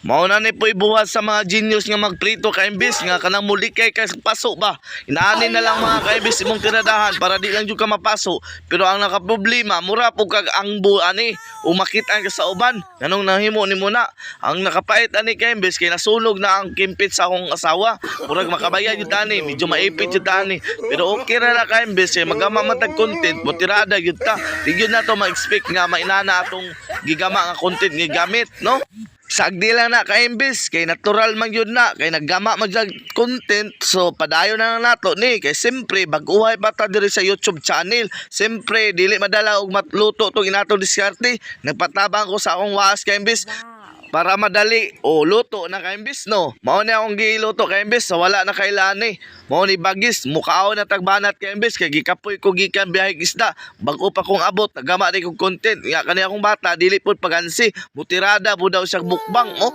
Mao na ni po'y buhat sa mga genius nga magprito ka imbis nga kanang muli kay paso ba. Inaani na lang mga kaimbis imong tinadahan para di lang jud ka mapaso. Pero ang nakaproblema mura pug kag angbo ani umakitan ka sa uban. Ganong nahimo nimo na. Ang nakapait ani kaimbis kay nasunog na ang kimpit sa akong asawa. Murag makabayad jud tani, medyo maipit jud tani. Pero okay ra na kaimbis kay magama matag content mo tirada jud ta. Di gyud na to ma-expect nga mainana atong gigama nga content nga gamit, no? Sagdi lang na ka-imbis kay natural man yun na kay naggama man sa content so padayon na lang nato ni kay siyempre baguhay pa ta diri sa YouTube channel. Siyempre dili madala og matluto tong inato diskarte. Nagpatabang ko sa akong waas ka-imbis para madali o luto na kaimbis no. Mao ni akong giluto kaimbis so wala na kailani. Mao ni bagis mukhaon na tagbanat kaimbis kay gikapoy ko gikan biyaheng isda. Bag-o pa kong abot nagama di kong content. Nga kani akong bata dili pud pagansi. Butirada po daw siya mukbang oh.